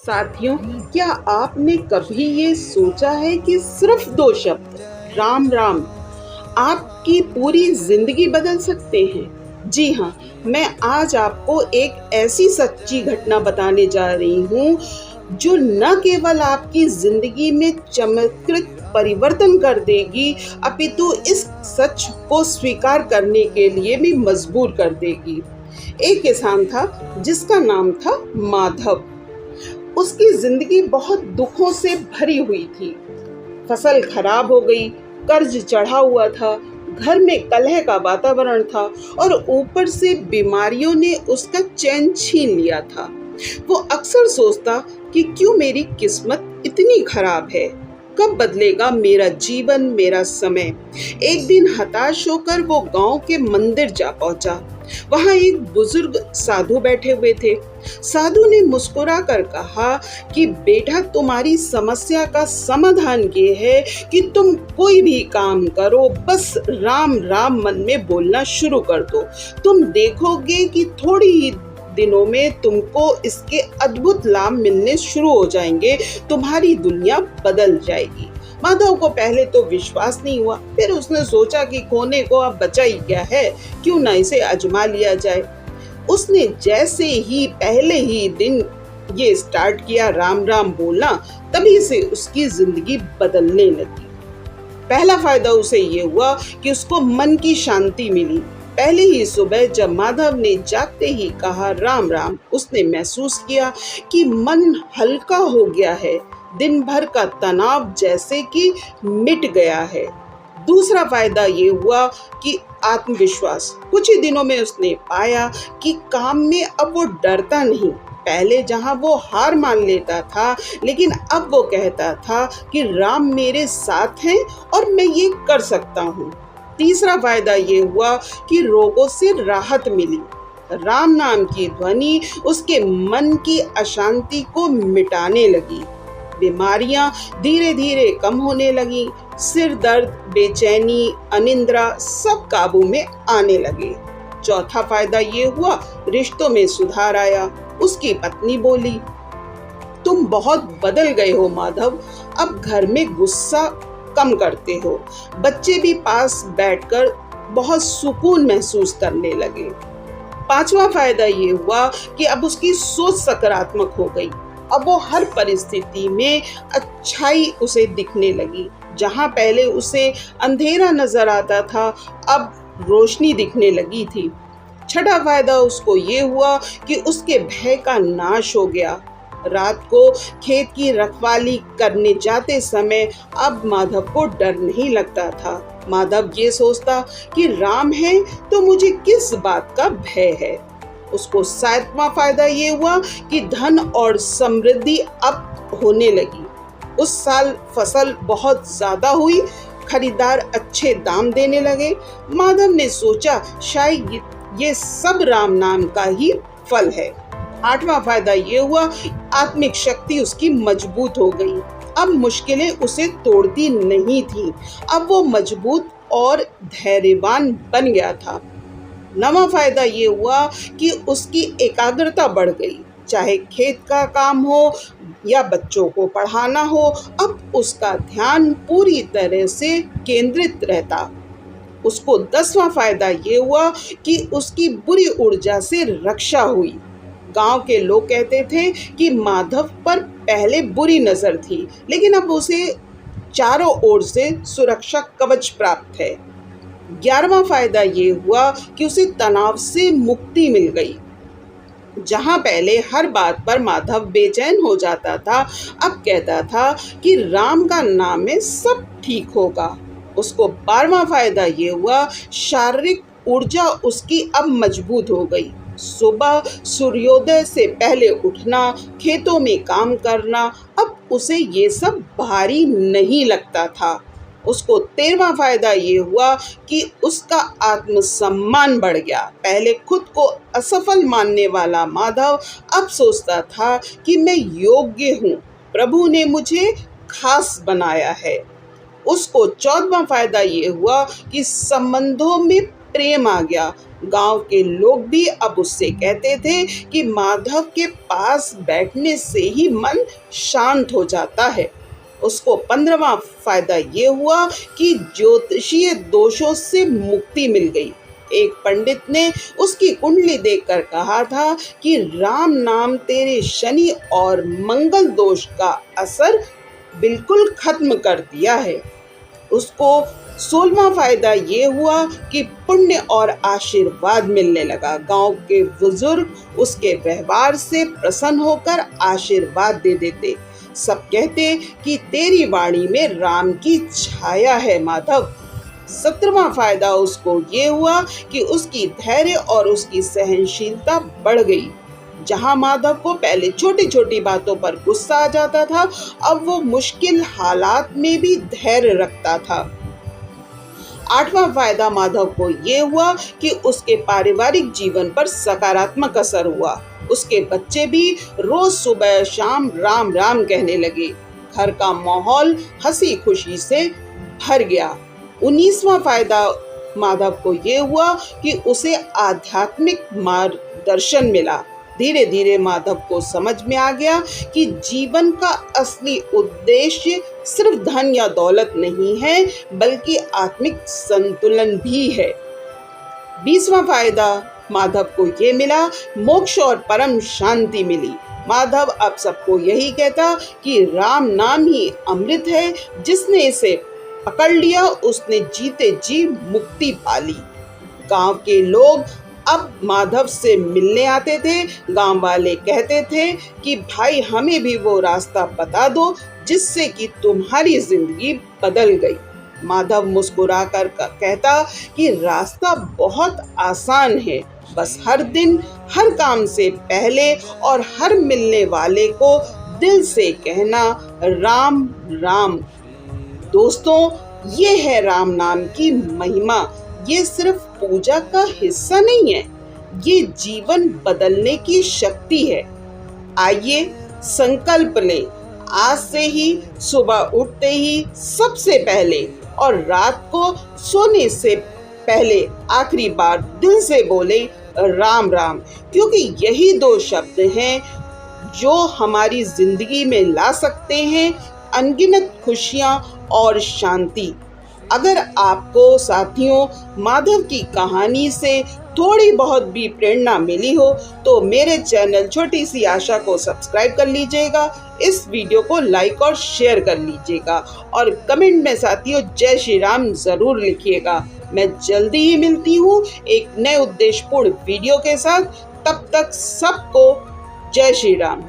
साथियों, क्या आपने कभी ये सोचा है कि सिर्फ 2 शब्द राम राम आपकी पूरी जिंदगी बदल सकते हैं? जी हाँ, मैं आज आपको एक ऐसी सच्ची घटना बताने जा रही हूँ जो न केवल आपकी जिंदगी में चमत्कृत परिवर्तन कर देगी, अपितु इस सच को स्वीकार करने के लिए भी मजबूर कर देगी। एक किसान था जिसका नाम था माधव। उसकी जिंदगी बहुत दुखों से भरी हुई थी। फसल खराब हो गई, कर्ज चढ़ा हुआ था, घर में कलह का वातावरण था और ऊपर से बीमारियों ने उसका चैन छीन लिया था। वो अक्सर सोचता कि क्यों मेरी किस्मत इतनी खराब है, कब बदलेगा मेरा जीवन, मेरा समय। एक दिन हताश होकर वो गांव के मंदिर जा पहुंचा। वहां एक बुजुर्ग साधु बैठे हुए थे। साधु ने मुस्कुरा कर कहा कि बेटा, तुम्हारी समस्या का समाधान ये है कि तुम कोई भी काम करो, बस राम राम मन में बोलना शुरू कर दो। तुम देखोगे कि थोड़ी ही दिनों में तुमको इसके अद्भुत लाभ मिलने शुरू हो जाएंगे, तुम्हारी दुनिया बदल जाएगी। माधव को पहले तो विश्वास नहीं हुआ, फिर उसने सोचा कि खोने को अब बचा ही क्या है, क्यों ना इसे आजमा लिया जाए। उसने जैसे ही पहले ही दिन ये स्टार्ट किया राम राम बोलना, तभी से उसकी जिंदगी बदलने लगी। पहला फायदा उसे ये हुआ कि उसको मन की शांति मिली। पहले ही सुबह जब माधव ने जागते ही कहा राम राम, उसने महसूस किया कि मन हल्का हो गया है, दिन भर का तनाव जैसे कि मिट गया है। दूसरा फायदा ये हुआ कि आत्मविश्वास। कुछ ही दिनों में उसने पाया कि काम में अब वो डरता नहीं। पहले जहां वो हार मान लेता था, लेकिन अब वो कहता था कि राम मेरे साथ हैं और मैं ये कर सकता हूँ। तीसरा फायदा ये हुआ कि रोगों से राहत मिली। राम नाम की ध्वनि उसके मन की अशांति को मिटाने लगी। बीमारियां धीरे धीरे कम होने लगी। सिर दर्द, बेचैनी, अनिद्रा सब काबू में आने लगे। चौथा फायदा ये हुआ, रिश्तों में सुधार आया। उसकी पत्नी बोली, तुम बहुत बदल गए हो माधव, अब घर में गुस्सा कम करते हो। बच्चे भी पास बैठकर बहुत सुकून महसूस करने लगे। पांचवा फायदा ये हुआ कि अब उसकी सोच सकारात्मक हो गई। अब वो हर परिस्थिति में अच्छाई उसे दिखने लगी। जहां पहले उसे अंधेरा नजर आता था, अब रोशनी दिखने लगी थी। छठा फायदा उसको ये हुआ कि उसके भय का नाश हो गया। रात को खेत की रखवाली करने जाते समय अब माधव को डर नहीं लगता था। माधव ये सोचता कि राम है तो मुझे किस बात का भय है। उसको सातवां फायदा ये हुआ कि धन और समृद्धि अब होने लगी। उस साल फसल बहुत ज्यादा हुई, खरीदार अच्छे दाम देने लगे। माधव ने सोचा शायद ये सब राम नाम का ही फल है। आठवां फायदा ये हुआ, आत्मिक शक्ति उसकी मजबूत हो गई। अब मुश्किलें उसे तोड़ती नहीं थी। अब वो मजबूत और धैर्यवान बन गया था। नवा फायदा ये हुआ कि उसकी एकाग्रता बढ़ गई। चाहे खेत का काम हो या बच्चों को पढ़ाना हो, अब उसका ध्यान पूरी तरह से केंद्रित रहता। उसको 10वां फायदा ये हुआ कि उसकी बुरी ऊर्जा से रक्षा हुई। गांव के लोग कहते थे कि माधव पर पहले बुरी नजर थी, लेकिन अब उसे चारों ओर से सुरक्षा कवच प्राप्त है। 11वां फायदा ये हुआ कि उसे तनाव से मुक्ति मिल गई। जहां पहले हर बात पर माधव बेचैन हो जाता था, अब कहता था कि राम का नाम है, सब ठीक होगा। उसको 12वां फायदा ये हुआ, शारीरिक ऊर्जा उसकी अब मजबूत हो गई। सुबह सूर्योदय से पहले उठना, खेतों में काम करना, अब उसे ये सब भारी नहीं लगता था। उसको 13वां फायदा ये हुआ कि उसका आत्मसम्मान बढ़ गया। पहले खुद को असफल मानने वाला माधव अब सोचता था कि मैं योग्य हूँ, प्रभु ने मुझे खास बनाया है। उसको 14वां फायदा ये हुआ कि संबंधों में प्रेम आ गया। गांव के लोग भी अब उससे कहते थे कि माधव के पास बैठने से ही मन शांत हो जाता है। उसको 15वां फायदा ये हुआ कि ज्योतिषीय दोषों से मुक्ति मिल गई। एक पंडित ने उसकी कुंडली देखकर कहा था कि राम नाम तेरे शनि और मंगल दोष का असर बिल्कुल खत्म कर दिया है। उसको 16वां फायदा ये हुआ कि पुण्य और आशीर्वाद मिलने लगा। गांव के बुजुर्ग उसके व्यवहार से प्रसन्न होकर आशीर्वाद दे देते। सब कहते कि तेरी वाणी में राम की छाया है माधव। 17वां फायदा उसको ये हुआ कि उसकी धैर्य और उसकी सहनशीलता बढ़ गई। जहां माधव को पहले छोटी छोटी बातों पर गुस्सा आ जाता था, अब वो मुश्किल हालात में भी धैर्य रखता था। 8वां फायदा माधव को ये हुआ कि उसके पारिवारिक जीवन पर सकारात्मक असर हुआ। उसके बच्चे भी रोज सुबह शाम राम राम कहने लगे। घर का माहौल हंसी खुशी से भर गया। 19वां फायदा माधव को ये हुआ कि उसे आध्यात्मिक मार्गदर्शन मिला। धीरे धीरे माधव को समझ में आ गया कि जीवन का असली उद्देश्य सिर्फ धन या दौलत नहीं है, बल्कि आत्मिक संतुलन भी है। 20वां फायदा माधव को ये मिला, मोक्ष और परम शांति मिली। माधव अब सबको यही कहता कि राम नाम ही अमृत है। जिसने इसे पकड़ लिया उसने जीते जी मुक्ति पाली। गांव के लोग अब माधव से मिलने आते थे। गांव वाले कहते थे कि भाई हमें भी वो रास्ता बता दो जिससे कि तुम्हारी जिंदगी बदल गई। माधव मुस्कुराकर कहता कि रास्ता बहुत आसान है, बस हर दिन हर काम से पहले और हर मिलने वाले को दिल से कहना राम राम। दोस्तों, ये है राम नाम की महिमा। ये सिर्फ पूजा का हिस्सा नहीं है, ये जीवन बदलने की शक्ति है। आइए संकल्प लें, आज से ही सुबह उठते ही सबसे पहले और रात को सोने से पहले आखिरी बार दिल से बोले राम राम, क्योंकि यही 2 शब्द हैं जो हमारी जिंदगी में ला सकते हैं अनगिनत खुशियां और शांति। अगर आपको साथियों माधव की कहानी से थोड़ी बहुत भी प्रेरणा मिली हो तो मेरे चैनल छोटी सी आशा को सब्सक्राइब कर लीजिएगा, इस वीडियो को लाइक और शेयर कर लीजिएगा और कमेंट में साथियों जय श्री राम जरूर लिखिएगा। मैं जल्दी ही मिलती हूँ एक नए उद्देश्यपूर्ण वीडियो के साथ। तब तक सबको जय श्री राम।